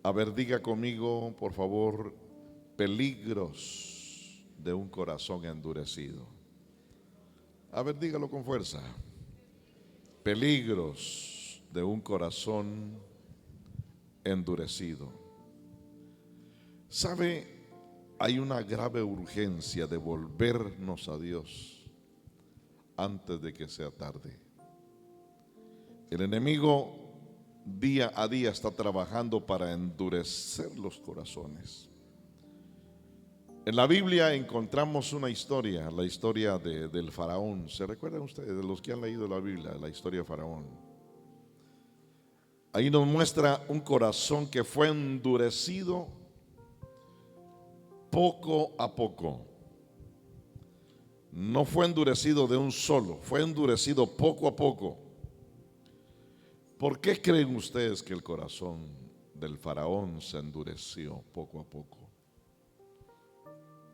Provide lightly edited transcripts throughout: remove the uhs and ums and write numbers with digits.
A ver, diga conmigo, por favor, peligros de un corazón endurecido. A ver, dígalo con fuerza. Peligros de un corazón endurecido. ¿Sabe? Hay una grave urgencia de volvernos a Dios antes de que sea tarde. El enemigo día a día está trabajando para endurecer los corazones. En la Biblia encontramos una historia, la historia del faraón. ¿Se recuerdan ustedes, de los que han leído la Biblia, la historia de faraón? Ahí nos muestra un corazón que fue endurecido poco a poco. No fue endurecido de un solo, fue endurecido poco a poco. ¿Por qué creen ustedes que el corazón del faraón se endureció poco a poco?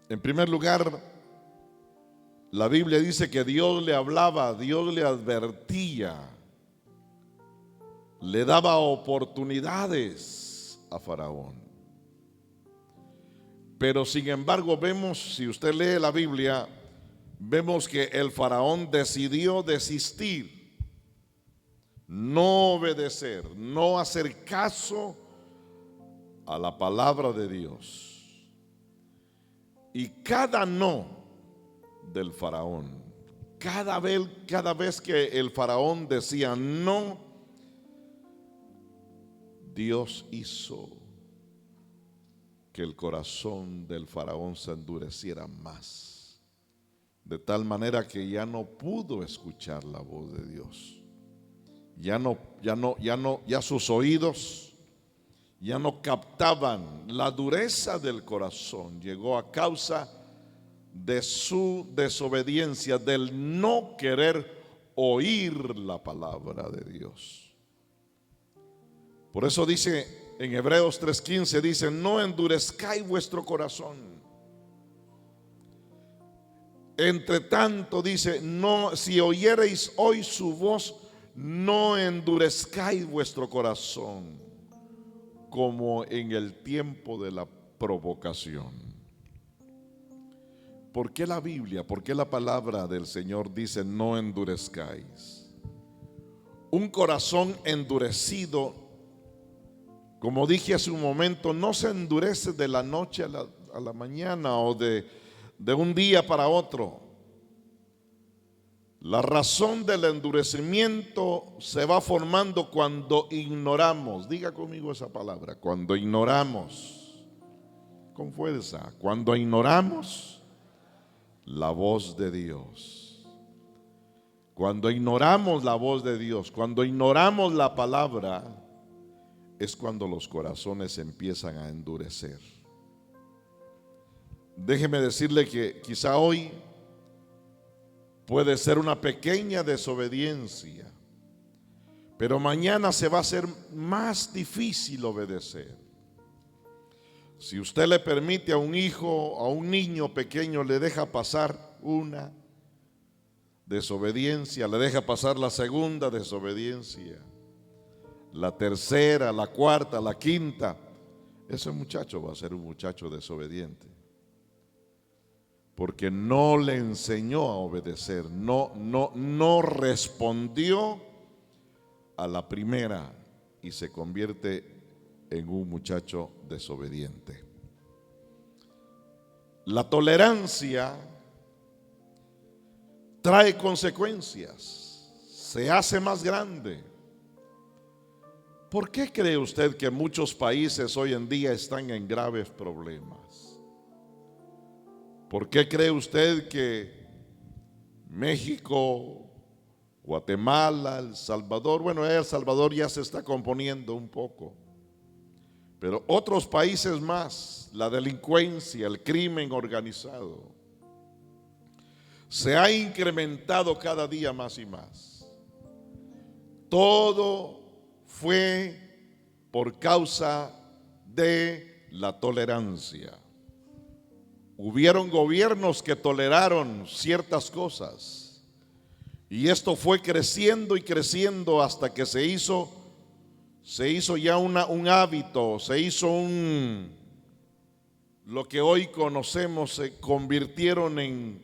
En primer lugar, la Biblia dice que Dios le hablaba, Dios le advertía, le daba oportunidades a Faraón. Pero sin embargo vemos, si usted lee la Biblia, vemos que el faraón decidió desistir, no obedecer, no hacer caso a la palabra de Dios. Y cada no del faraón, cada vez que el faraón decía no, Dios hizo que el corazón del faraón se endureciera más, de tal manera que ya no pudo escuchar la voz de Dios. Ya sus oídos ya no captaban la dureza del corazón. Llegó a causa de su desobediencia, del no querer oír la palabra de Dios. Por eso dice en Hebreos 3:15, dice: no endurezcáis vuestro corazón. Entre tanto, dice, no, si oyereis hoy su voz, no endurezcáis vuestro corazón como en el tiempo de la provocación. ¿Por qué la Biblia, por qué la palabra del Señor dice no endurezcáis? Un corazón endurecido, como dije hace un momento, no se endurece de la noche a la mañana o de un día para otro. La razón del endurecimiento se va formando cuando ignoramos. Diga conmigo esa palabra: cuando ignoramos, con fuerza, cuando ignoramos la voz de Dios. Cuando ignoramos la voz de Dios, cuando ignoramos la palabra, es cuando los corazones empiezan a endurecer. Déjeme decirle que quizá hoy puede ser una pequeña desobediencia, pero mañana se va a hacer más difícil obedecer. Si usted le permite a un hijo, a un niño pequeño, le deja pasar una desobediencia, le deja pasar la segunda desobediencia, la tercera, la cuarta, la quinta, ese muchacho va a ser un muchacho desobediente, porque no le enseñó a obedecer, no respondió a la primera y se convierte en un muchacho desobediente. La tolerancia trae consecuencias, se hace más grande. ¿Por qué cree usted que muchos países hoy en día están en graves problemas? ¿Por qué cree usted que México, Guatemala, El Salvador, bueno, El Salvador ya se está componiendo un poco, pero otros países más, la delincuencia, el crimen organizado, se ha incrementado cada día más y más? Todo fue por causa de la tolerancia. Hubieron gobiernos que toleraron ciertas cosas y esto fue creciendo y creciendo hasta que se hizo se hizo ya un hábito, se hizo lo que hoy conocemos, se convirtieron en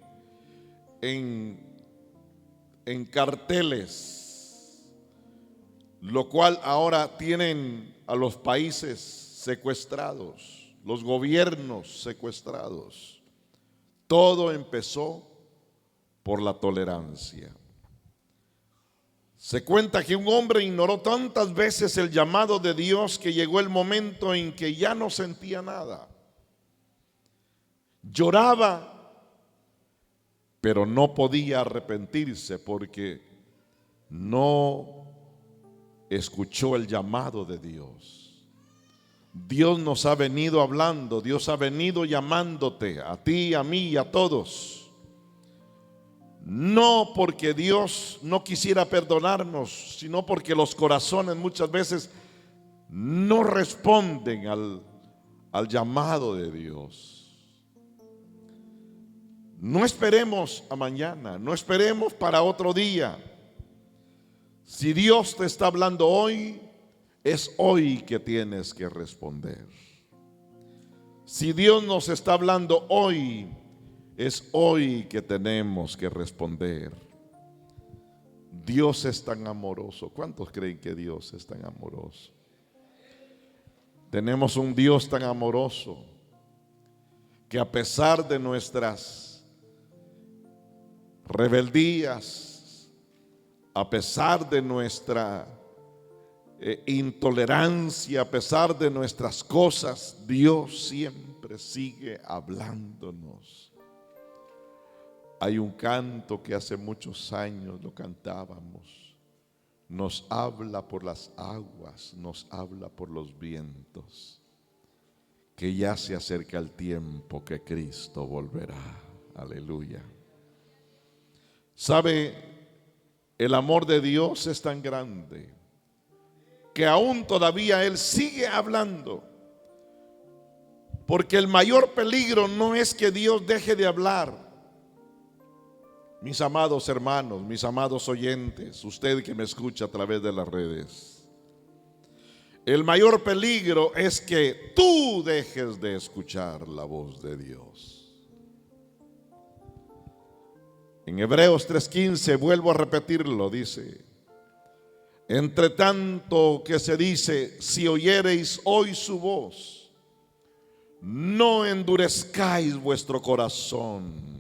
carteles, lo cual ahora tienen a los países secuestrados, los gobiernos secuestrados. Todo empezó por la tolerancia. Se cuenta que un hombre ignoró tantas veces el llamado de Dios que llegó el momento en que ya no sentía nada. Lloraba, pero no podía arrepentirse porque no escuchó el llamado de Dios. Dios nos ha venido hablando, Dios ha venido llamándote a ti, a mí y a todos. No porque Dios no quisiera perdonarnos, sino porque los corazones muchas veces no responden al llamado de Dios. No esperemos a mañana, no esperemos para otro día. Si Dios te está hablando hoy, es hoy que tienes que responder. Si Dios nos está hablando hoy, es hoy que tenemos que responder. Dios es tan amoroso. ¿Cuántos creen que Dios es tan amoroso? Tenemos un Dios tan amoroso que a pesar de nuestras rebeldías, a pesar de nuestra intolerancia, a pesar de nuestras cosas, Dios siempre sigue hablándonos. Hay un canto que hace muchos años lo cantábamos. Nos habla por las aguas, nos habla por los vientos, que ya se acerca el tiempo que Cristo volverá. Aleluya. ¿Sabe? El amor de Dios es tan grande que aún todavía Él sigue hablando. Porque el mayor peligro no es que Dios deje de hablar. Mis amados hermanos, mis amados oyentes, usted que me escucha a través de las redes, el mayor peligro es que tú dejes de escuchar la voz de Dios. En Hebreos 3:15, vuelvo a repetirlo, dice: entre tanto que se dice, si oyereis hoy su voz, no endurezcáis vuestro corazón.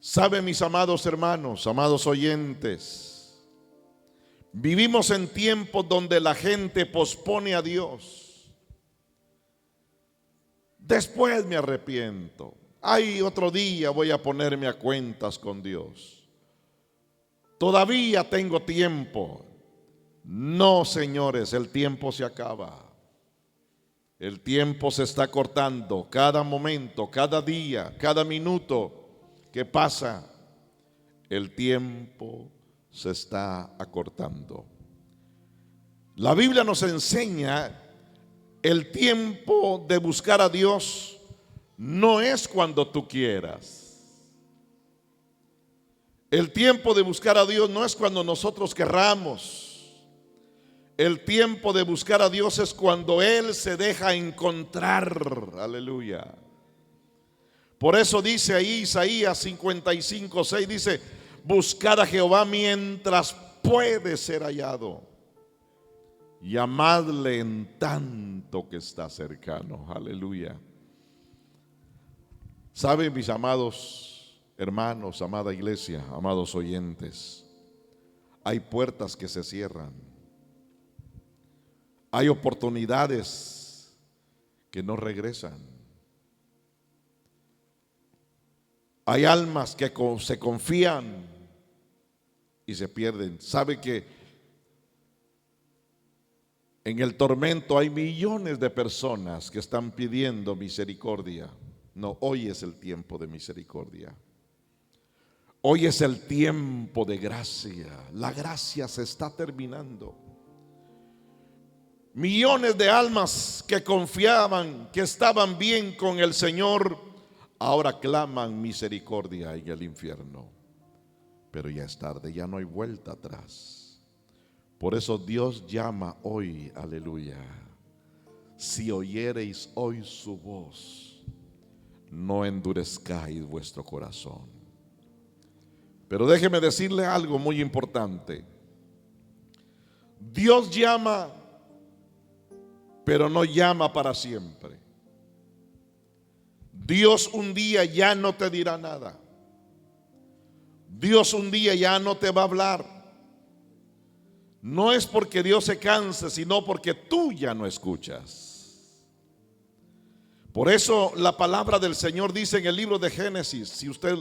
¿Sabe, mis amados hermanos, amados oyentes? Vivimos en tiempos donde la gente pospone a Dios. Después me arrepiento. Ay, otro día voy a ponerme a cuentas con Dios. Todavía tengo tiempo. No, señores, el tiempo se acaba. El tiempo se está cortando. Cada momento, cada día, cada minuto que pasa, el tiempo se está acortando. La Biblia nos enseña el tiempo de buscar a Dios no es cuando tú quieras. El tiempo de buscar a Dios no es cuando nosotros querramos. El tiempo de buscar a Dios es cuando Él se deja encontrar. Aleluya. Por eso dice ahí Isaías 55:6, dice: buscad a Jehová mientras puede ser hallado, llamadle en tanto que está cercano. Aleluya. ¿Saben, mis amados hermanos, amada iglesia, amados oyentes? Hay puertas que se cierran. Hay oportunidades que no regresan. Hay almas que se confían y se pierden. ¿Sabe que en el tormento hay millones de personas que están pidiendo misericordia? No, hoy es el tiempo de misericordia. Hoy es el tiempo de gracia. La gracia se está terminando. Millones de almas que confiaban, que estaban bien con el Señor, ahora claman misericordia en el infierno. Pero ya es tarde, ya no hay vuelta atrás. Por eso Dios llama hoy, aleluya. Si oyereis hoy su voz, no endurezcáis vuestro corazón. Pero déjeme decirle algo muy importante. Dios llama, pero no llama para siempre. Dios un día ya no te dirá nada. Dios un día ya no te va a hablar. No es porque Dios se canse, sino porque tú ya no escuchas. Por eso la palabra del Señor dice en el libro de Génesis, si usted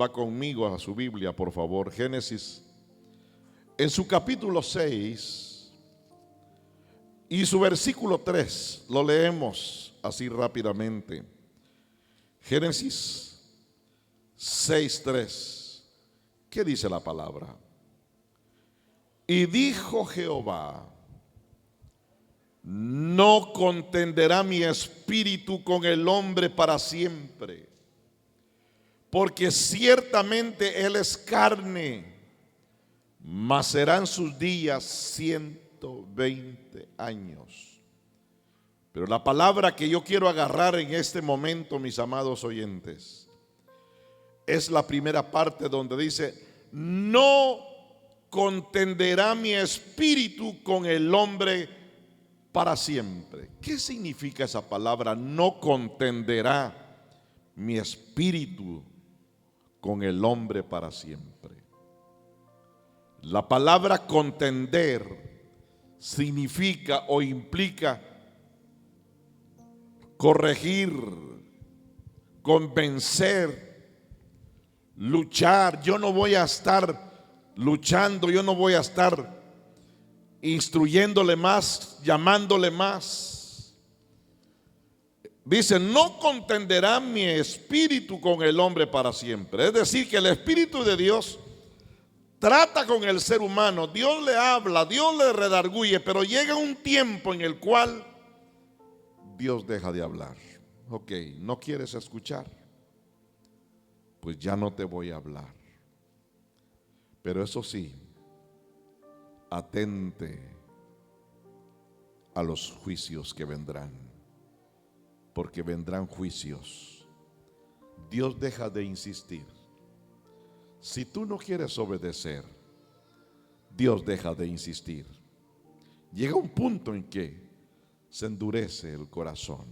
va conmigo a su Biblia, por favor, Génesis, en su capítulo 6 y su versículo 3, lo leemos así rápidamente. Génesis 6:3. ¿Qué dice la palabra? Y dijo Jehová: no contenderá mi espíritu con el hombre para siempre, porque ciertamente él es carne, mas serán sus días 120 años. Pero la palabra que yo quiero agarrar en este momento, mis amados oyentes, es la primera parte donde dice: no contenderá mi espíritu con el hombre para siempre. ¿Qué significa esa palabra? No contenderá mi espíritu con el hombre para siempre. La palabra contender significa o implica corregir, convencer, luchar. Yo no voy a estar luchando, yo no voy a estar instruyéndole más, llamándole más. Dice: no contenderá mi espíritu con el hombre para siempre. Es decir, que el Espíritu de Dios trata con el ser humano. Dios le habla, Dios le redarguye, pero llega un tiempo en el cual Dios deja de hablar. Ok, ¿no quieres escuchar? Pues ya no te voy a hablar. Pero eso sí, atente a los juicios que vendrán, porque vendrán juicios. Dios deja de insistir. Si tú no quieres obedecer, Dios deja de insistir. Llega un punto en que se endurece el corazón.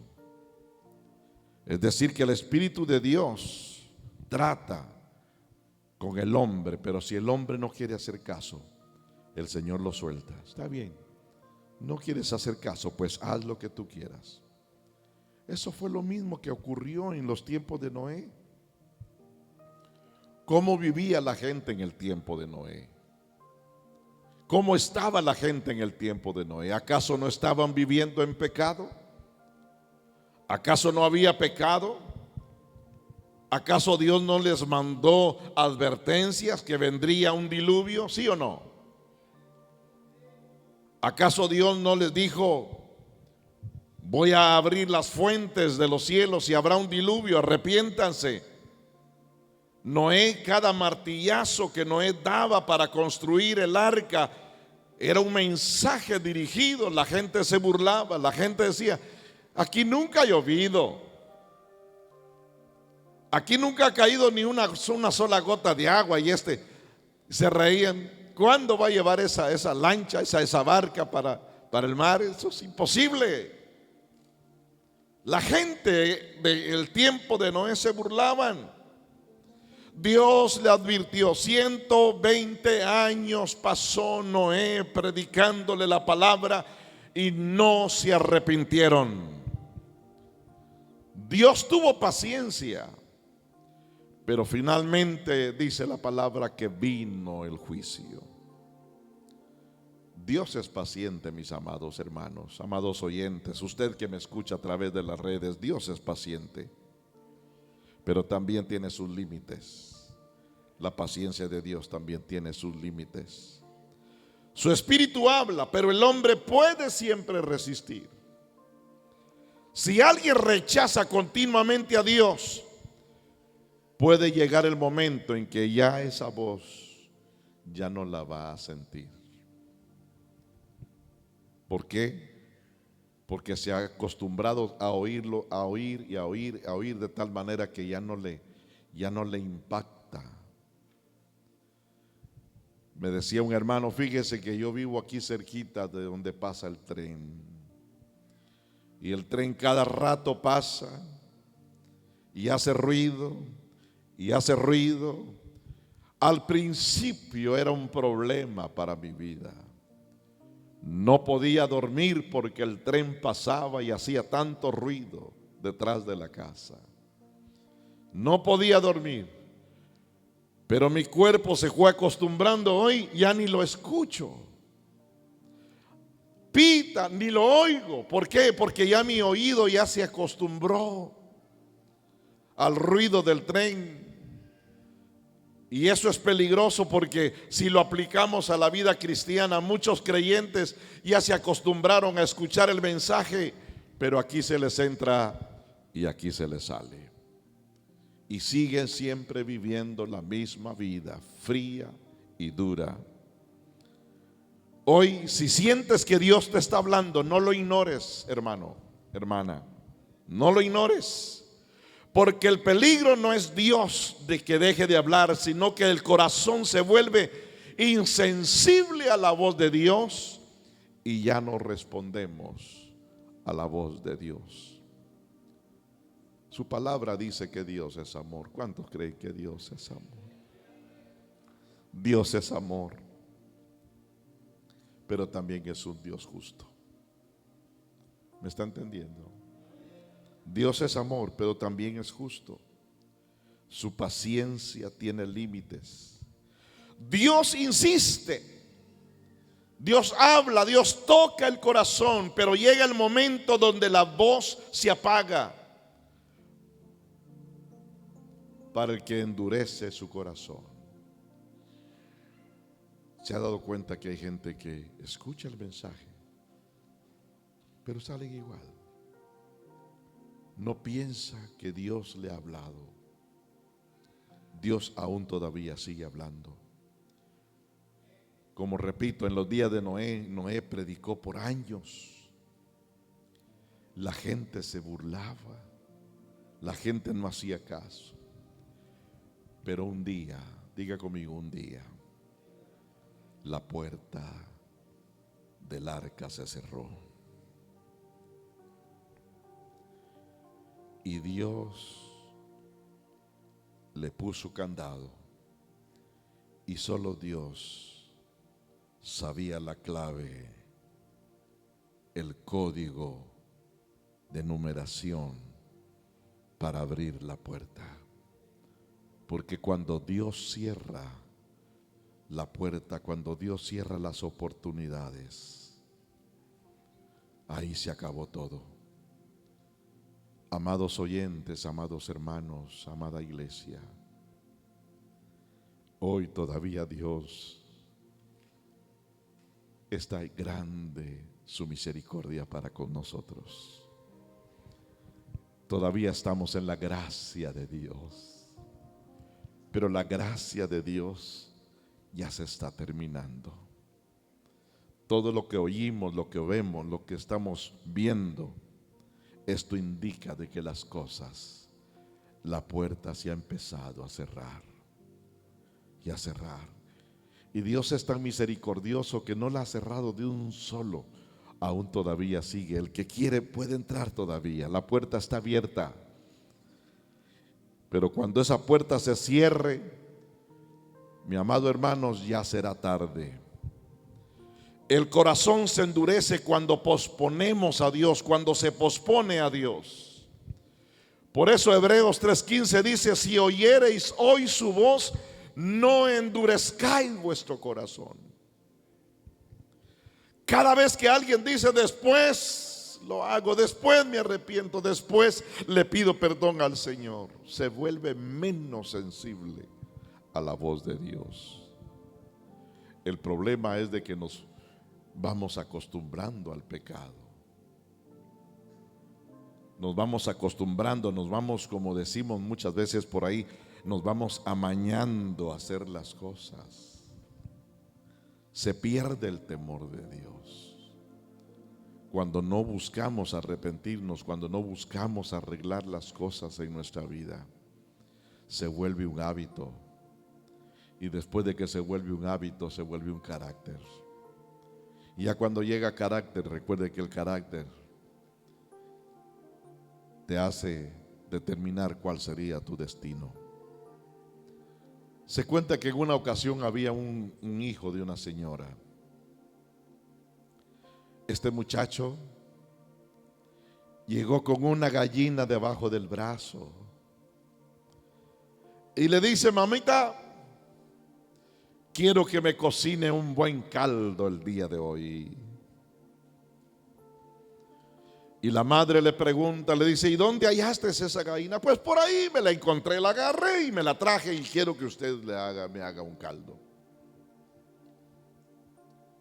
Es decir, que el Espíritu de Dios trata con el hombre, pero si el hombre no quiere hacer caso, el Señor lo suelta. Está bien, no quieres hacer caso, pues haz lo que tú quieras. Eso fue lo mismo que ocurrió en los tiempos de Noé. ¿Cómo vivía la gente en el tiempo de Noé? ¿Cómo estaba la gente en el tiempo de Noé? ¿Acaso no estaban viviendo en pecado? ¿Acaso no había pecado? ¿Acaso Dios no les mandó advertencias que vendría un diluvio? ¿Sí o no? ¿Acaso Dios no les dijo: voy a abrir las fuentes de los cielos y habrá un diluvio, arrepiéntanse? Noé, cada martillazo que Noé daba para construir el arca era un mensaje dirigido. La gente se burlaba, la gente decía: aquí nunca ha llovido, aquí nunca ha caído ni una sola gota de agua. Y se reían: ¿cuándo va a llevar esa lancha, esa barca para el mar? Eso es imposible. La gente del tiempo de Noé se burlaban. Dios le advirtió. 120 años pasó Noé predicándole la palabra y no se arrepintieron. Dios tuvo paciencia, pero finalmente dice la palabra que vino el juicio. Dios es paciente, mis amados hermanos, amados oyentes, usted que me escucha a través de las redes. Dios es paciente, pero también tiene sus límites. La paciencia de Dios también tiene sus límites. Su espíritu habla, pero el hombre puede siempre resistir. Si alguien rechaza continuamente a Dios, puede llegar el momento en que ya esa voz ya no la va a sentir. ¿Por qué? Porque se ha acostumbrado a oírlo, a oír y a oír, a oír de tal manera que ya no le impacta. Me decía un hermano, fíjese que yo vivo aquí cerquita de donde pasa el tren. Y el tren cada rato pasa y hace ruido y hace ruido. Al principio era un problema para mi vida. No podía dormir porque el tren pasaba y hacía tanto ruido detrás de la casa. No podía dormir, pero mi cuerpo se fue acostumbrando. Hoy ya ni lo escucho. Pita, ni lo oigo. ¿Por qué? Porque ya mi oído ya se acostumbró al ruido del tren. Y eso es peligroso porque si lo aplicamos a la vida cristiana, muchos creyentes ya se acostumbraron a escuchar el mensaje, pero aquí se les entra y aquí se les sale. Y siguen siempre viviendo la misma vida, fría y dura. Hoy, si sientes que Dios te está hablando, no lo ignores, hermano, hermana, no lo ignores. Porque el peligro no es Dios de que deje de hablar, sino que el corazón se vuelve insensible a la voz de Dios y ya no respondemos a la voz de Dios. Su palabra dice que Dios es amor. ¿Cuántos creen que Dios es amor? Dios es amor, pero también es un Dios justo. ¿Me está entendiendo? Dios es amor, pero también es justo. Su paciencia tiene límites. Dios insiste, Dios habla, Dios toca el corazón, pero llega el momento donde la voz se apaga para el que endurece su corazón. ¿Se ha dado cuenta que hay gente que escucha el mensaje, pero salen igual? No piensa que Dios le ha hablado. Dios aún todavía sigue hablando. Como repito, en los días de Noé predicó por años. La gente se burlaba, la gente no hacía caso. Pero un día, diga conmigo, un día, la puerta del arca se cerró. Y Dios le puso candado, y solo Dios sabía la clave, el código de numeración para abrir la puerta. Porque cuando Dios cierra la puerta, cuando Dios cierra las oportunidades, ahí se acabó todo. Amados oyentes, amados hermanos, amada iglesia, hoy todavía Dios está grande su misericordia para con nosotros. Todavía estamos en la gracia de Dios, pero la gracia de Dios ya se está terminando. Todo lo que oímos, lo que vemos, lo que estamos viendo, esto indica de que las cosas, la puerta se ha empezado a cerrar y a cerrar. Y Dios es tan misericordioso que no la ha cerrado de un solo, aún todavía sigue. El que quiere puede entrar todavía, la puerta está abierta. Pero cuando esa puerta se cierre, mi amado hermanos, ya será tarde. El corazón se endurece cuando posponemos a Dios, cuando se pospone a Dios. Por eso Hebreos 3:15 dice: si oyereis hoy su voz, no endurezcáis vuestro corazón. Cada vez que alguien dice después lo hago, después me arrepiento, después le pido perdón al Señor, se vuelve menos sensible a la voz de Dios. El problema es de que nos vamos acostumbrando al pecado. Nos vamos acostumbrando, nos vamos, como decimos muchas veces por ahí, nos vamos amañando a hacer las cosas. Se pierde el temor de Dios. cuando no buscamos arrepentirnos, cuando no buscamos arreglar las cosas en nuestra vida, se vuelve un hábito. Y después de que se vuelve un hábito, se vuelve un carácter. Y ya cuando llega carácter, recuerde que el carácter te hace determinar cuál sería tu destino. Se cuenta que en una ocasión había un hijo de una señora. Este muchacho llegó con una gallina debajo del brazo y le dice: mamita, quiero que me cocine un buen caldo el día de hoy. Y la madre le pregunta, le dice: ¿y dónde hallaste esa gallina? Pues por ahí me la encontré, la agarré y me la traje y quiero que usted me haga un caldo.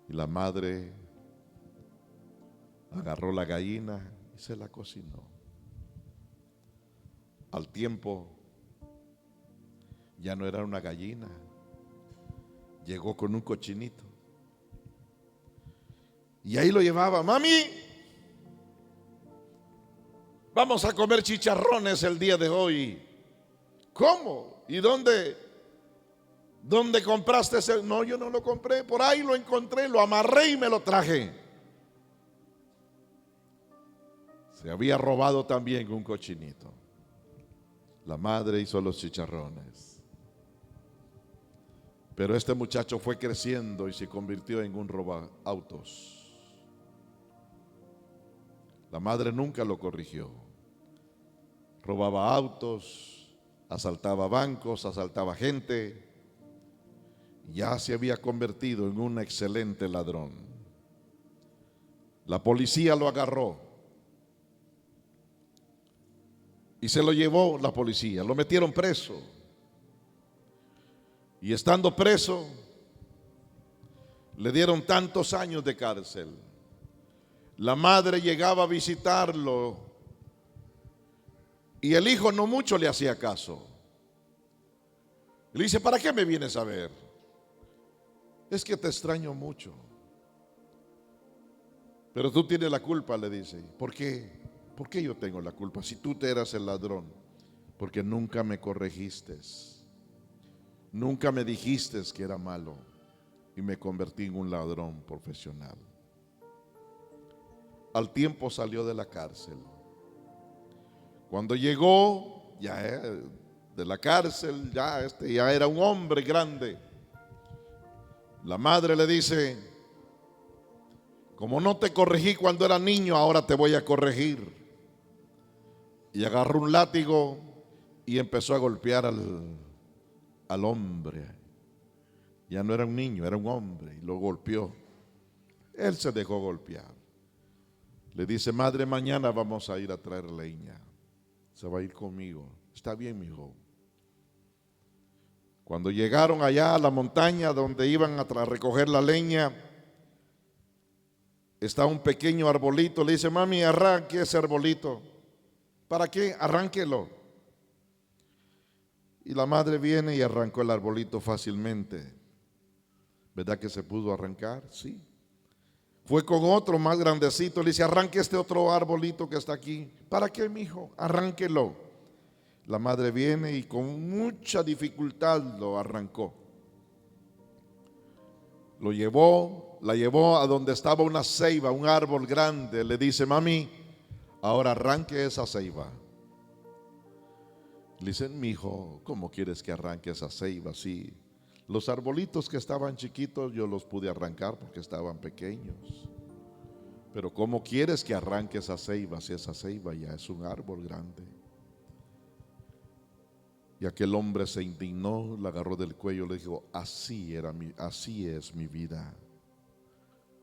Y la madre agarró la gallina y se la cocinó. Al tiempo ya no era una gallina, llegó con un cochinito. Y ahí lo llevaba: mami, vamos a comer chicharrones el día de hoy. ¿Cómo? ¿Y dónde compraste ese? No, yo no lo compré, por ahí lo encontré, lo amarré y me lo traje. Se había robado también un cochinito. La madre hizo los chicharrones. Pero este muchacho fue creciendo y se convirtió en un robaautos. La madre nunca lo corrigió. Robaba autos, asaltaba bancos, asaltaba gente. Ya se había convertido en un excelente ladrón. La policía lo agarró y se lo llevó la policía. Lo metieron preso. Y estando preso, le dieron tantos años de cárcel. La madre llegaba a visitarlo y el hijo no mucho le hacía caso. Le dice: ¿para qué me vienes a ver? Es que te extraño mucho. Pero tú tienes la culpa, le dice. ¿Por qué? ¿Por qué yo tengo la culpa si tú te eras el ladrón? Porque nunca me corregiste. Nunca me dijiste que era malo y me convertí en un ladrón profesional. Al tiempo salió de la cárcel. Cuando llegó ya de la cárcel, ya era un hombre grande. La madre le dice: como no te corregí cuando era niño, ahora te voy a corregir. Y agarró un látigo y empezó a golpear al hombre. Ya no era un niño, era un hombre, y lo golpeó. Él se dejó golpear. Le dice: madre, mañana vamos a ir a traer leña. Se va a ir conmigo. Está bien, mi hijo. Cuando llegaron allá a la montaña donde iban a recoger la leña, está un pequeño arbolito. Le dice: mami, arranque ese arbolito. ¿Para qué? Arránquelo. Y la madre viene y arrancó el arbolito fácilmente. ¿Verdad que se pudo arrancar? Sí. Fue con otro más grandecito, le dice: arranque este otro arbolito que está aquí. ¿Para qué, mijo? Arránquelo. La madre viene y con mucha dificultad lo arrancó. La llevó a donde estaba una ceiba, un árbol grande. Le dice: mami, ahora arranque esa ceiba. Le dicen: mijo, ¿cómo quieres que arranque esa ceiba? Sí, los arbolitos que estaban chiquitos yo los pude arrancar porque estaban pequeños. Pero ¿cómo quieres que arranque esa ceiba si esa ceiba ya es un árbol grande? Y aquel hombre se indignó, la agarró del cuello, le dijo: así es mi vida.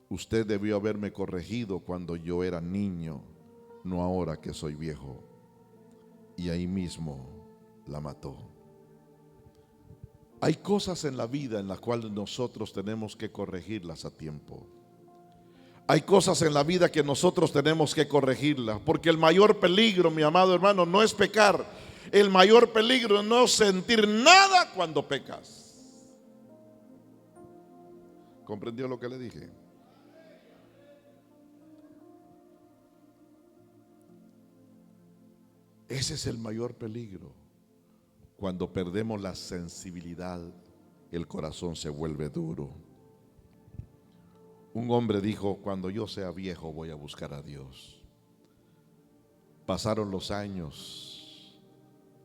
Usted debió haberme corregido cuando yo era niño, no ahora que soy viejo. Y ahí mismo la mató. Hay cosas en la vida en las cuales nosotros tenemos que corregirlas a tiempo. Hay cosas en la vida que nosotros tenemos que corregirlas, porque el mayor peligro, mi amado hermano, no es pecar. El mayor peligro es no sentir nada cuando pecas. ¿Comprendió lo que le dije? Ese es el mayor peligro. Cuando perdemos la sensibilidad, el corazón se vuelve duro. Un hombre dijo: cuando yo sea viejo voy a buscar a Dios. Pasaron los años,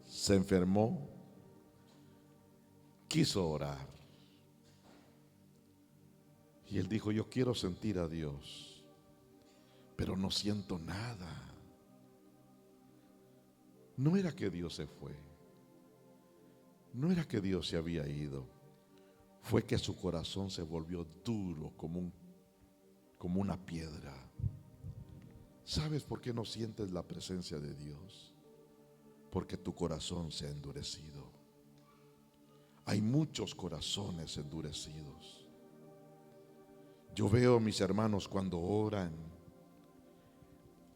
se enfermó, quiso orar. Y él dijo: yo quiero sentir a Dios, pero no siento nada. No era que Dios se fue, no era que Dios se había ido, fue que su corazón se volvió duro como una piedra. ¿Sabes por qué no sientes la presencia de Dios? Porque tu corazón se ha endurecido. Hay muchos corazones endurecidos. Yo veo a mis hermanos cuando oran,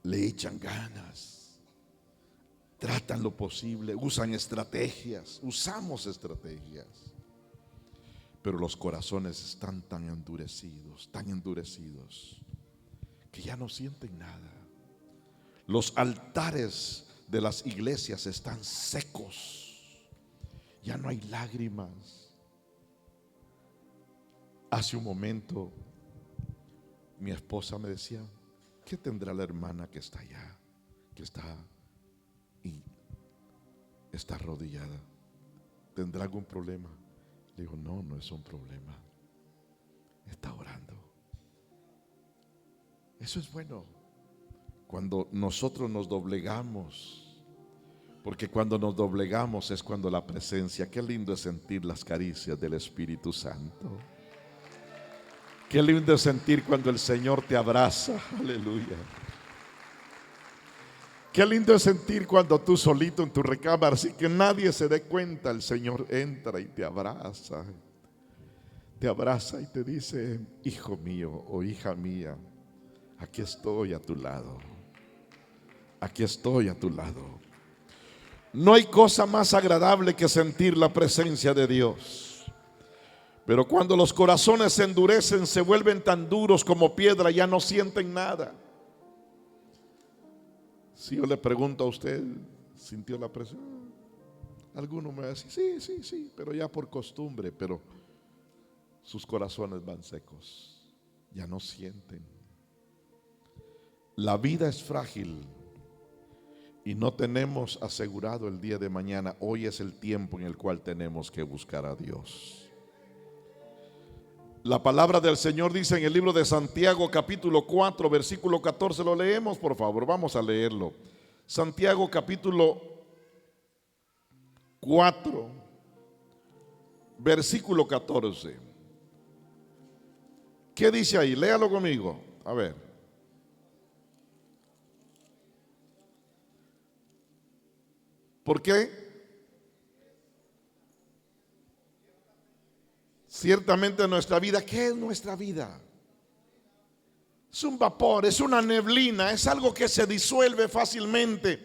le echan ganas, tratan lo posible, usan estrategias, usamos estrategias, pero los corazones están tan endurecidos, que ya no sienten nada. Los altares de las iglesias están secos, ya no hay lágrimas. Hace un momento mi esposa me decía: ¿qué tendrá la hermana que está allá, que está arrodillada? ¿Tendrá algún problema? Le digo: no, no es un problema, está orando. Eso es bueno, cuando nosotros nos doblegamos, porque cuando nos doblegamos es cuando la presencia, qué lindo es sentir las caricias del Espíritu Santo. Qué lindo es sentir cuando el Señor te abraza, aleluya. Qué lindo es sentir cuando tú solito en tu recámara, sin que nadie se dé cuenta, el Señor entra y te abraza y te dice: hijo mío o hija mía, aquí estoy a tu lado, aquí estoy a tu lado. No hay cosa más agradable que sentir la presencia de Dios. Pero cuando los corazones se endurecen, se vuelven tan duros como piedra, ya no sienten nada. Si yo le pregunto a usted, ¿sintió la presión? Alguno me va a decir: sí, pero ya por costumbre. Pero sus corazones van secos, ya no sienten. La vida es frágil y no tenemos asegurado el día de mañana. Hoy es el tiempo en el cual tenemos que buscar a Dios. La palabra del Señor dice en el libro de Santiago capítulo 4 versículo 14, lo leemos por favor, vamos a leerlo. Santiago capítulo 4 versículo 14. ¿Qué dice ahí? Léalo conmigo, a ver. ¿Por qué? Ciertamente nuestra vida, ¿qué es nuestra vida? Es un vapor, es una neblina, es algo que se disuelve fácilmente.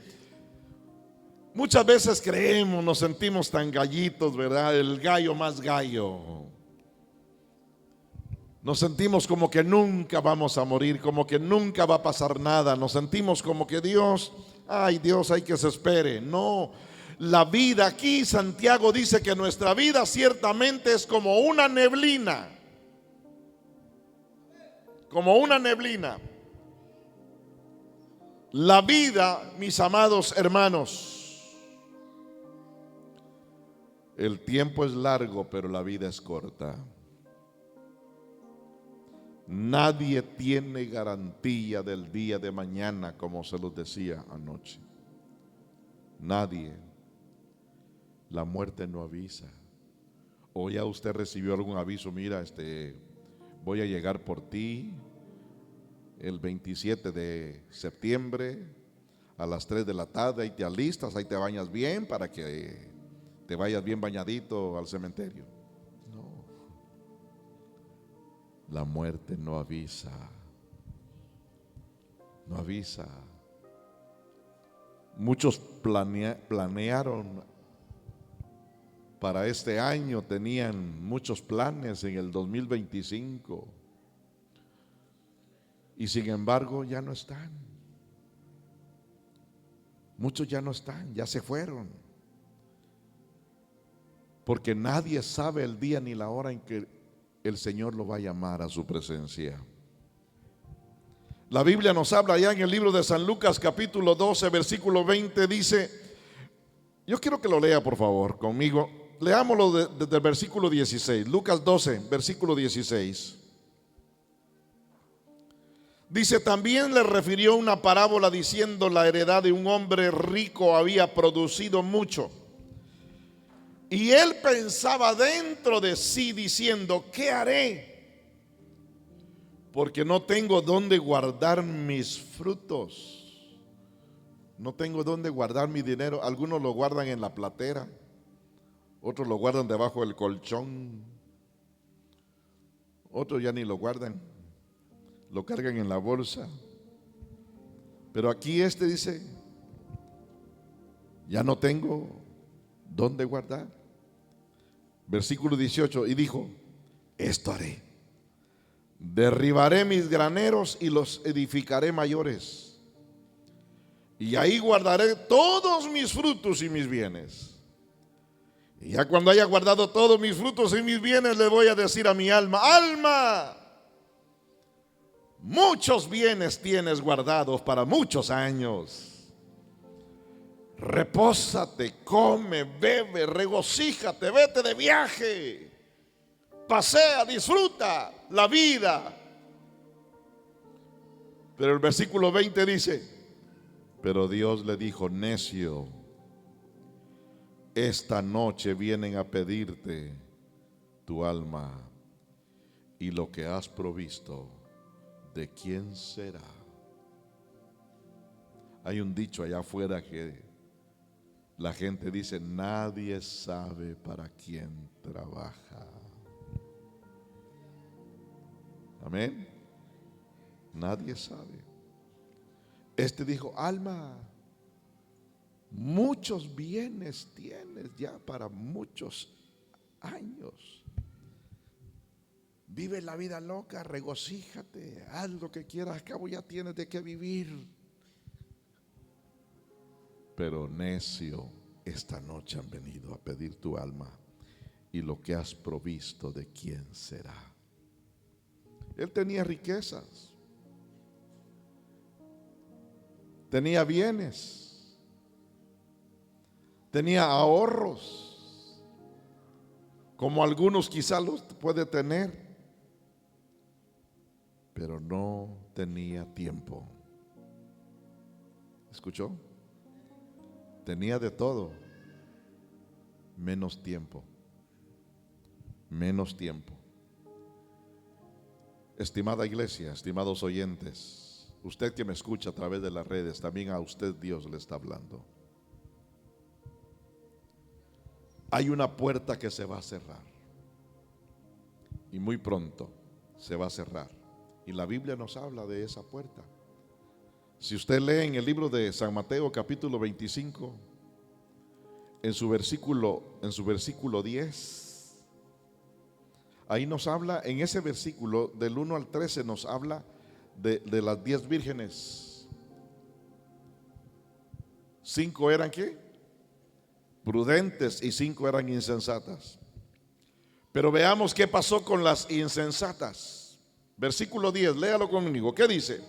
Muchas veces creemos, nos sentimos tan gallitos, ¿verdad? El gallo más gallo. Nos sentimos como que nunca vamos a morir, como que nunca va a pasar nada. Nos sentimos como que Dios, ay Dios, hay que se espere. No. La vida aquí, Santiago dice que nuestra vida ciertamente es como una neblina. Como una neblina. La vida, mis amados hermanos, el tiempo es largo, pero la vida es corta. Nadie tiene garantía del día de mañana, como se los decía anoche. Nadie. La muerte no avisa. O ya usted recibió algún aviso: mira, voy a llegar por ti el 27 de septiembre a las 3 de la tarde, ahí te alistas, ahí te bañas bien para que te vayas bien bañadito al cementerio. No, la muerte no avisa, no avisa. Muchos planearon para este año, tenían muchos planes en el 2025 y sin embargo ya no están. Muchos ya no están, ya se fueron. Porque nadie sabe el día ni la hora en que el Señor lo va a llamar a su presencia. La Biblia nos habla allá en el libro de San Lucas capítulo 12 versículo 20, dice, yo quiero que lo lea por favor conmigo, leámoslo desde el versículo 16, Lucas 12 versículo 16. Dice, también le refirió una parábola diciendo, la heredad de un hombre rico había producido mucho. Y él pensaba dentro de sí diciendo, ¿qué haré? Porque no tengo dónde guardar mis frutos. No tengo dónde guardar mi dinero. Algunos lo guardan en la platera, otros lo guardan debajo del colchón, otros ya ni lo guardan, lo cargan en la bolsa. Pero aquí dice, ya no tengo dónde guardar. Versículo 18, y dijo, esto haré, derribaré mis graneros y los edificaré mayores, y ahí guardaré todos mis frutos y mis bienes. Y ya cuando haya guardado todos mis frutos y mis bienes, le voy a decir a mi alma, alma, muchos bienes tienes guardados para muchos años. Repósate, come, bebe, regocíjate, vete de viaje, pasea, disfruta la vida. Pero el versículo 20 dice, pero Dios le dijo, necio, esta noche vienen a pedirte tu alma, y lo que has provisto, ¿de quién será? Hay un dicho allá afuera que la gente dice, nadie sabe para quién trabaja. Amén. Nadie sabe. Dijo, alma, muchos bienes tienes ya para muchos años. Vive la vida loca, regocíjate, haz lo que quieras, al cabo ya tienes de qué vivir. Pero necio, esta noche han venido a pedir tu alma, y lo que has provisto, ¿de quién será? Él tenía riquezas, tenía bienes, tenía ahorros, como algunos quizás los puede tener, pero no tenía tiempo. ¿Escuchó? Tenía de todo, menos tiempo. Menos tiempo. Estimada iglesia, estimados oyentes, usted que me escucha a través de las redes, también a usted Dios le está hablando. Hay una puerta que se va a cerrar, y muy pronto se va a cerrar, y la Biblia nos habla de esa puerta. Si usted lee en el libro de San Mateo capítulo 25, en su versículo 10, ahí nos habla, en ese versículo del 1 al 13 nos habla de las 10 vírgenes. 5 eran ¿qué? Prudentes, y 5 eran insensatas. Pero veamos qué pasó con las insensatas. Versículo 10, léalo conmigo. ¿Qué dice?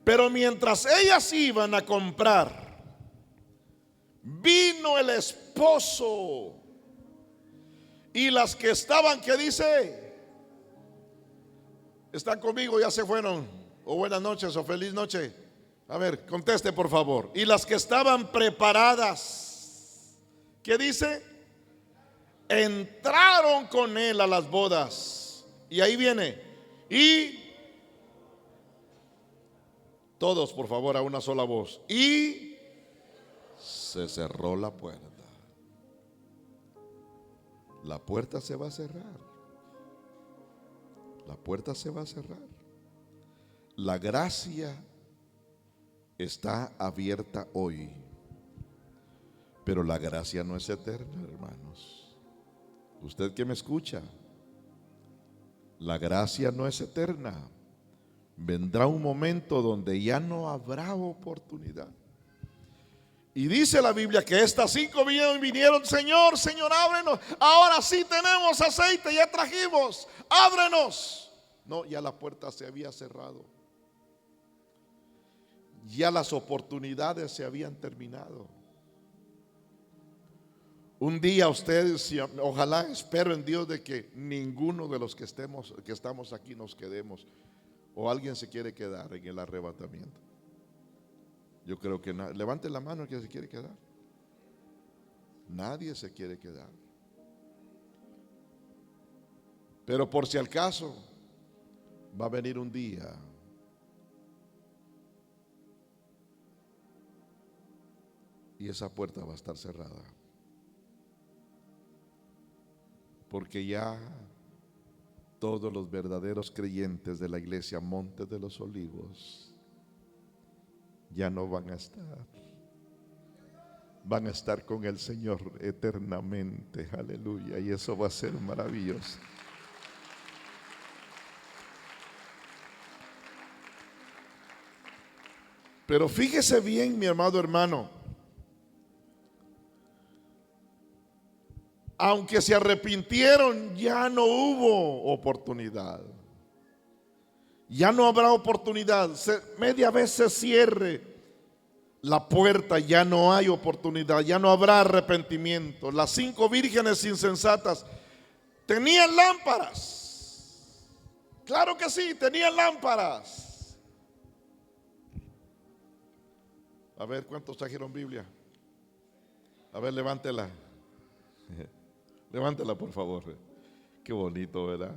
Pero mientras ellas iban a comprar, vino el esposo, y las que estaban, ¿qué dice? ¿Están conmigo? ¿Ya se fueron? O buenas noches o feliz noche. A ver, conteste por favor. Y las que estaban preparadas, ¿qué dice? Entraron con él a las bodas. Y ahí viene. Y todos, por favor, a una sola voz. Y se cerró la puerta. La puerta se va a cerrar. La puerta se va a cerrar. La gracia está abierta hoy, pero la gracia no es eterna, hermanos. Usted que me escucha, la gracia no es eterna. Vendrá un momento donde ya no habrá oportunidad. Y dice la Biblia que estas 5 vinieron, Señor, Señor, ábrenos. Ahora sí tenemos aceite, ya trajimos, ábrenos. No, ya la puerta se había cerrado. Ya las oportunidades se habían terminado. Un día ustedes, ojalá, espero en Dios de que ninguno de los que estamos aquí nos quedemos, o alguien se quiere quedar en el arrebatamiento. Yo creo que levante la mano el que se quiere quedar. Nadie se quiere quedar. Pero por si al caso, va a venir un día y esa puerta va a estar cerrada. Porque ya todos los verdaderos creyentes de la iglesia Monte de los Olivos ya no van a estar. Van a estar con el Señor eternamente. Aleluya. Y eso va a ser maravilloso. Pero fíjese bien, mi amado hermano. Aunque se arrepintieron, ya no hubo oportunidad. Ya no habrá oportunidad. Media vez se cierre la puerta, ya no hay oportunidad, ya no habrá arrepentimiento. Las 5 vírgenes insensatas tenían lámparas. Claro que sí, tenían lámparas. A ver, ¿cuántos trajeron Biblia? A ver, levántela. Levántela, por favor. Qué bonito, ¿verdad?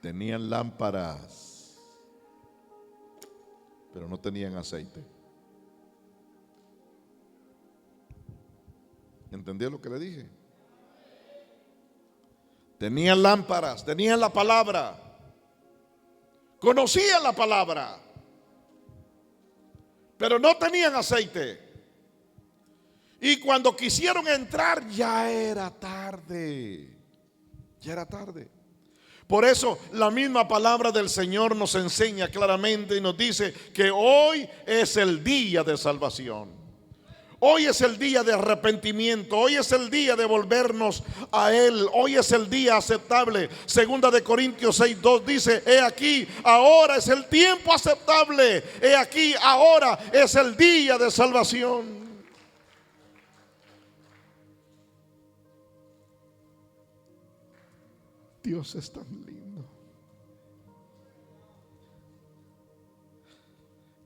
Tenían lámparas, pero no tenían aceite. ¿Entendió lo que le dije? Tenían lámparas, tenían la palabra, conocían la palabra, pero no tenían aceite. Y cuando quisieron entrar, ya era tarde. Ya era tarde. Por eso la misma palabra del Señor nos enseña claramente y nos dice que hoy es el día de salvación. Hoy es el día de arrepentimiento. Hoy es el día de volvernos a Él. Hoy es el día aceptable. Segunda de Corintios 6:2 dice: he aquí, ahora es el tiempo aceptable. He aquí, ahora es el día de salvación. Dios es tan lindo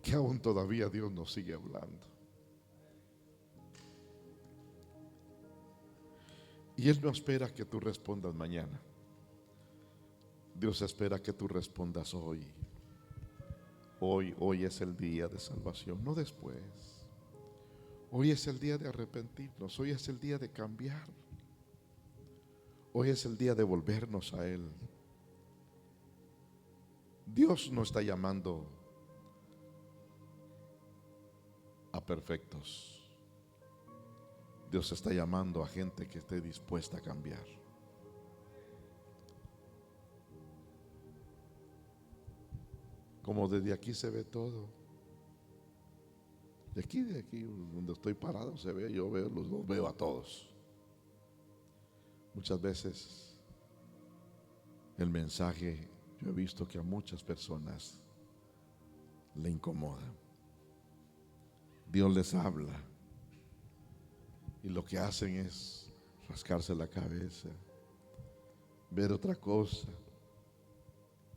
que aún todavía Dios nos sigue hablando. Y Él no espera que tú respondas mañana. Dios espera que tú respondas hoy. Hoy es el día de salvación, no después. Hoy es el día de arrepentirnos. Hoy es el día de cambiar. Hoy es el día de volvernos a Él. Dios no está llamando a perfectos. Dios está llamando a gente que esté dispuesta a cambiar. Como desde aquí se ve todo. De aquí donde estoy parado se ve, yo veo, los veo a todos. Muchas veces el mensaje, yo he visto que a muchas personas le incomoda. Dios les habla y lo que hacen es rascarse la cabeza, ver otra cosa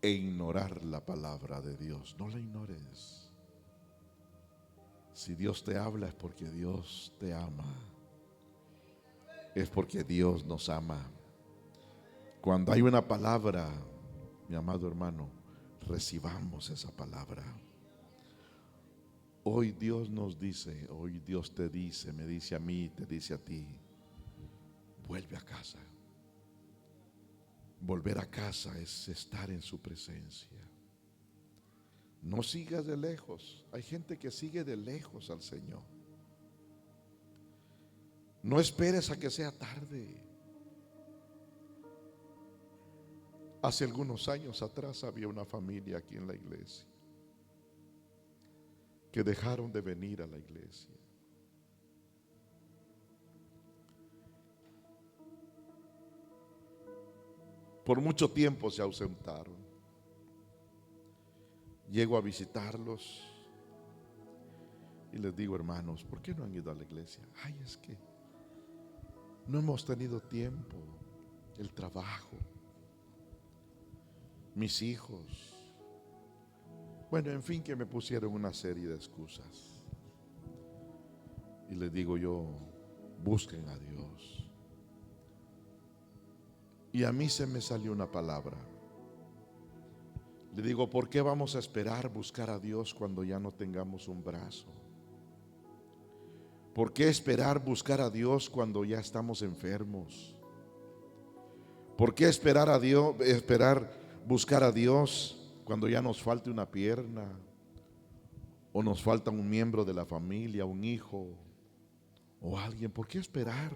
e ignorar la palabra de Dios. No la ignores. Si Dios te habla es porque Dios te ama. Es porque Dios nos ama. Cuando hay una palabra, mi amado hermano, recibamos esa palabra. Hoy Dios nos dice, hoy Dios te dice, me dice a mí, te dice a ti: vuelve a casa. Volver a casa es estar en su presencia. No sigas de lejos. Hay gente que sigue de lejos al Señor. No esperes a que sea tarde. Hace algunos años atrás había una familia aquí en la iglesia que dejaron de venir a la iglesia. por mucho tiempo se ausentaron. Llego a visitarlos y les digo: hermanos, ¿por qué no han ido a la iglesia? Ay, es que no hemos tenido tiempo, el trabajo, mis hijos. Bueno, en fin, que me pusieron una serie de excusas. Y les digo yo: busquen a Dios. Y a mí se me salió una palabra. Le digo: ¿por qué vamos a esperar buscar a Dios cuando ya no tengamos un brazo? ¿Por qué esperar buscar a Dios cuando ya estamos enfermos? ¿Por qué esperar buscar a Dios cuando ya nos falte una pierna o nos falta un miembro de la familia, un hijo o alguien? ¿Por qué esperar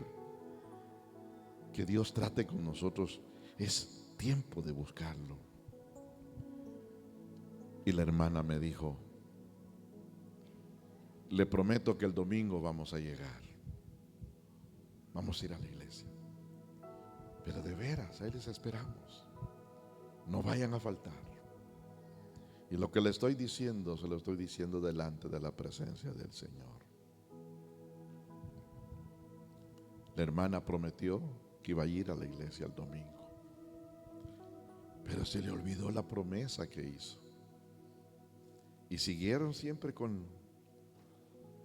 que Dios trate con nosotros? Es tiempo de buscarlo. Y la hermana me dijo: le prometo que el domingo vamos a llegar, vamos a ir a la iglesia, pero de veras, ahí les esperamos, no vayan a faltar. Y lo que le estoy diciendo, se lo estoy diciendo delante de la presencia del Señor. La hermana prometió que iba a ir a la iglesia el domingo, pero se le olvidó la promesa que hizo. Y siguieron siempre con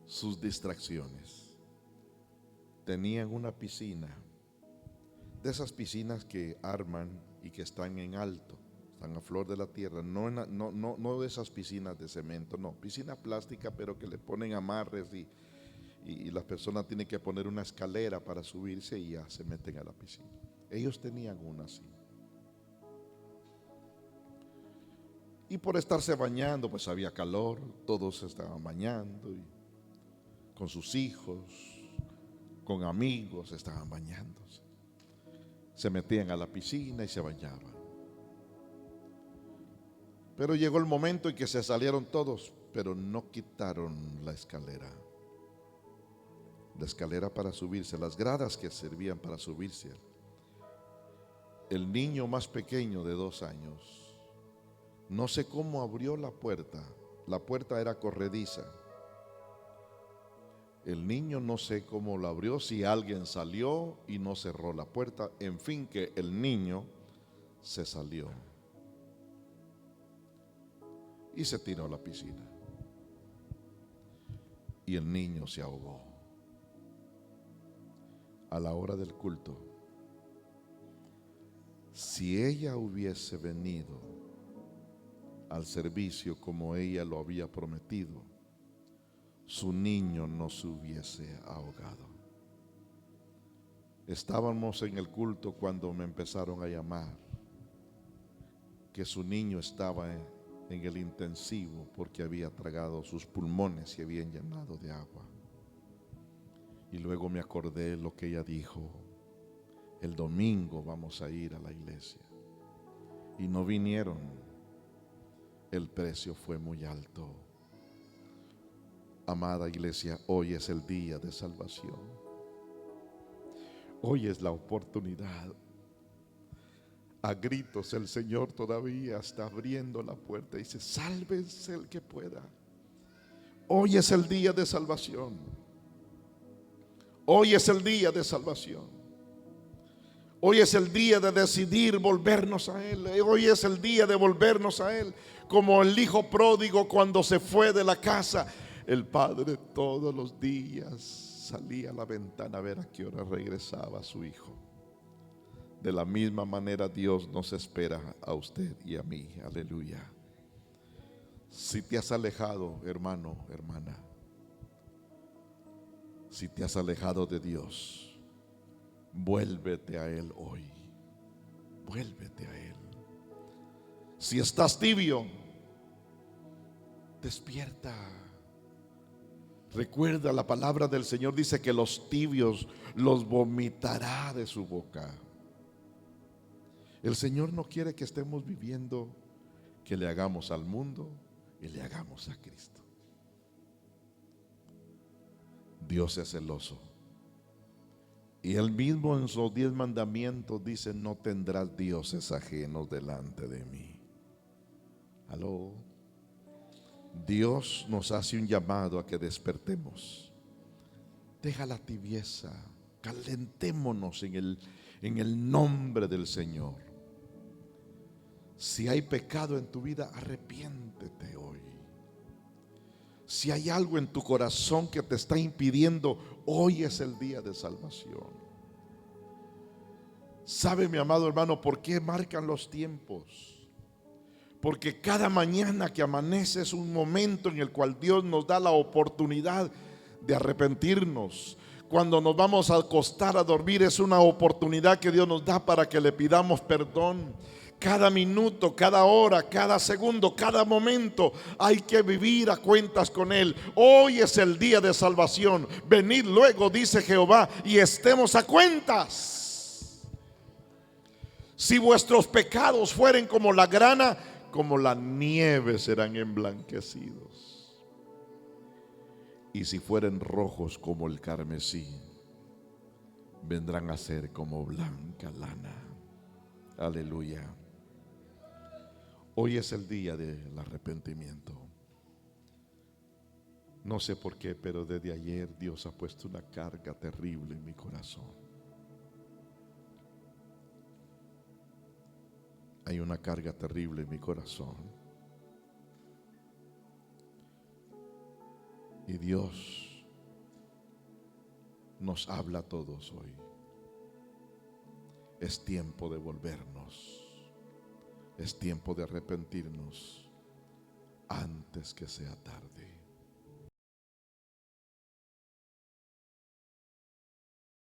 sus distracciones. Tenían una piscina, de esas piscinas que arman y que están en alto, están a flor de la tierra, no de esas piscinas de cemento, no, piscina plástica, pero que le ponen amarres y las personas tienen que poner una escalera para subirse y ya se meten a la piscina. Ellos tenían una así. Y por estarse bañando, pues había calor, todos se estaban bañando, y con sus hijos, con amigos, estaban bañándose. Se metían a la piscina y se bañaban. Pero llegó el momento en que se salieron todos, pero no quitaron la escalera. La escalera para subirse, las gradas que servían para subirse. El niño más pequeño de 2 años, no sé cómo abrió la puerta era corrediza. El niño no sé cómo la abrió, si alguien salió y no cerró la puerta. En fin, que el niño se salió y se tiró a la piscina. Y el niño se ahogó. A la hora del culto, si ella hubiese venido al servicio como ella lo había prometido, su niño no se hubiese ahogado. Estábamos en el culto cuando me empezaron a llamar que su niño estaba en el intensivo porque había tragado, sus pulmones se habían llenado de agua. Y luego me acordé lo que ella dijo: el domingo vamos a ir a la iglesia. Y no vinieron. El precio fue muy alto. Amada iglesia, hoy es el día de salvación. Hoy es la oportunidad. A gritos el Señor todavía está abriendo la puerta y dice: sálvese el que pueda. Hoy es el día de salvación. Hoy es el día de salvación. Hoy es el día de decidir volvernos a Él. Hoy es el día de volvernos a Él. Como el hijo pródigo, cuando se fue de la casa, el padre todos los días salía a la ventana a ver a qué hora regresaba su hijo. De la misma manera Dios nos espera a usted y a mí. Aleluya. Si te has alejado, hermano, hermana, si te has alejado de Dios, vuélvete a Él hoy. Vuélvete a Él. Si estás tibio, despierta. Recuerda, la palabra del Señor dice que los tibios los vomitará de su boca. El Señor no quiere que estemos viviendo que le hagamos al mundo y le hagamos a Cristo. Dios es celoso Y él mismo en sus 10 mandamientos dice: no tendrás dioses ajenos delante de mí. Aló. Dios nos hace un llamado a que despertemos. Deja la tibieza, calentémonos en el nombre del Señor. Si hay pecado en tu vida, arrepiéntete hoy. Si hay algo en tu corazón que te está impidiendo, hoy es el día de salvación. ¿Sabe, mi amado hermano, por qué marcan los tiempos? Porque cada mañana que amanece es un momento en el cual Dios nos da la oportunidad de arrepentirnos. Cuando nos vamos a acostar a dormir es una oportunidad que Dios nos da para que le pidamos perdón. Cada minuto, cada hora, cada segundo, cada momento hay que vivir a cuentas con Él. Hoy es el día de salvación. Venid luego, dice Jehová, y estemos a cuentas. Si vuestros pecados fueren como la grana, como la nieve serán emblanquecidos. Y si fueren rojos como el carmesí, vendrán a ser como blanca lana. Aleluya. Hoy es el día del arrepentimiento. No sé por qué, pero desde ayer Dios ha puesto una carga terrible en mi corazón. Hay una carga terrible en mi corazón. Y Dios nos habla a todos hoy. Es tiempo de volvernos. Es tiempo de arrepentirnos antes que sea tarde.